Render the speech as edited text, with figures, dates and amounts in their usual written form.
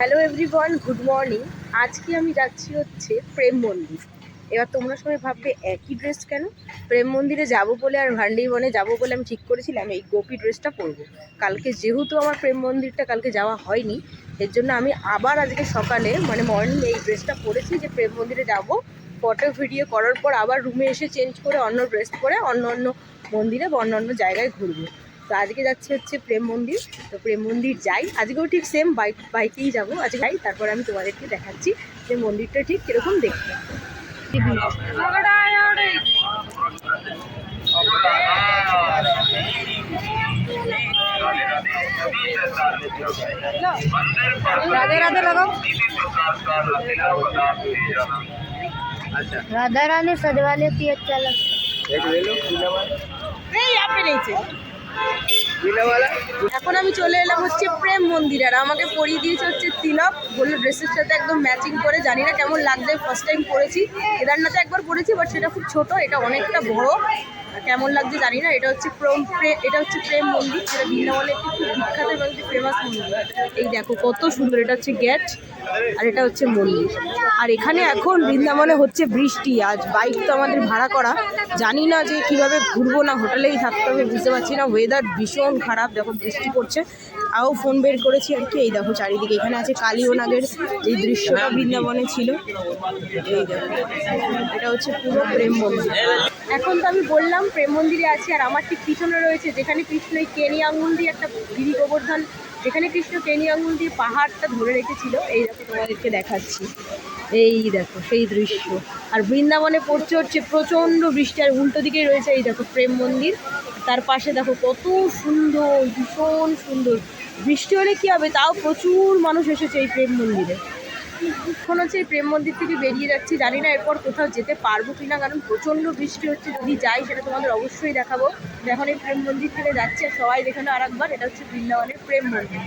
Hello everyone, good morning. আজকে আমি যাচ্ছি হচ্ছে প্রেম মন্দির। এবার তোমরা সবাই ভাববে একই ড্রেস কেন? প্রেম মন্দিরে যাবো বলে আর ভান্ডাইবনে যাবো বলে আমি ঠিক করেছিলাম এই গোপী ড্রেসটা পরবো। কালকে যেহেতু আমার প্রেম মন্দিরটা কালকে যাওয়া হয়নি, এর জন্য আমি আবার আজকে সকালে মর্নিং এই ড্রেসটা পরেছি যে প্রেম মন্দিরে যাব। ফটো ভিডিও করার পর আবার রুমে এসে চেঞ্জ করে অন্য ড্রেস পরে অন্য মন্দিরে বা অন্য জায়গায় ঘুরবো। তো আজকে যাচ্ছি হচ্ছে প্রেম মন্দির। তো প্রেম মন্দির যাই, আজকেও ঠিক সেম বাইকেই যাবো। আজকে যাই, তারপর আমি তোমাদেরকে দেখাচ্ছি যে মন্দিরটা ঠিক কীরকম দেখতে। রাধে রাধে লাগাও। राधा रानी सदवाले की अच्छा लगता এখন আমি চলে এলাম হচ্ছে প্রেম মন্দির, আর আমাকে পরিয়ে দিয়েছে হচ্ছে তিলক। বললো ড্রেসের সাথে একদম ম্যাচিং করে। জানি না কেমন লাগবে, ফার্স্ট টাইম পরেছি। কেদারনাথে একবার পরেছি, বাট সেটা খুব ছোট, এটা অনেকটা বড়। কেমন লাগছে জানি না। এটা হচ্ছে প্রেম মন্দির, যেটা বৃন্দাবনের একটি খুব বিখ্যাত এবং একটি ফেমাস মন্দির। এই দেখো কত সুন্দর, এটা হচ্ছে গেট আর এটা হচ্ছে মন্দির। আর এখানে এখন বৃন্দাবনে হচ্ছে বৃষ্টি। আজ বাইক তো আমাদের ভাড়া করা, জানি না যে কিভাবে ঘুরবো, না হোটেলেই থাকতে হবে বুঝতে পারছি না। ওয়েদার ভীষণ খারাপ, দেখো বৃষ্টি পড়ছে। তাও ফোন বের করেছি আর কি। এই দেখো চারিদিকে, এখানে আছে কালীয়নাগের এই দৃশ্যটা বৃন্দাবনে ছিল। এই দেখো, এটা হচ্ছে পুরো প্রেম মন্দির। এখন তো আমি বললাম প্রেম মন্দিরে আছি, আর আমার ঠিক পিছনে রয়েছে যেখানে কৃষ্ণ এই কেনি আঙুল দিয়ে একটা গিরি গোবর্ধন, যেখানে কৃষ্ণ কেনি আঙুল দিয়ে পাহাড়টা ধরে রেখেছিল। এই দেখো তোমাদেরকে দেখাচ্ছি, এই দেখো সেই দৃশ্য। আর বৃন্দাবনে পড়ছে হচ্ছে প্রচণ্ড বৃষ্টি, আর উল্টো দিকেই রয়েছে এই দেখো প্রেম মন্দির। তার পাশে দেখো কত সুন্দর, ভীষণ সুন্দর। বৃষ্টি হলে কী হবে, তাও প্রচুর মানুষ এসেছে এই প্রেম মন্দিরে। এখন হচ্ছে এই প্রেম মন্দির থেকে বেরিয়ে যাচ্ছি, জানি না এরপর কোথাও যেতে পারবো কিনা, কারণ প্রচণ্ড বৃষ্টি হচ্ছে। যদি যাই সেটা তোমাদের অবশ্যই দেখাবো। এখন এই প্রেম মন্দির থেকে যাচ্ছে, সবাই দেখে নাও আর একবার। এটা হচ্ছে বৃন্দাবনের প্রেম মন্দির।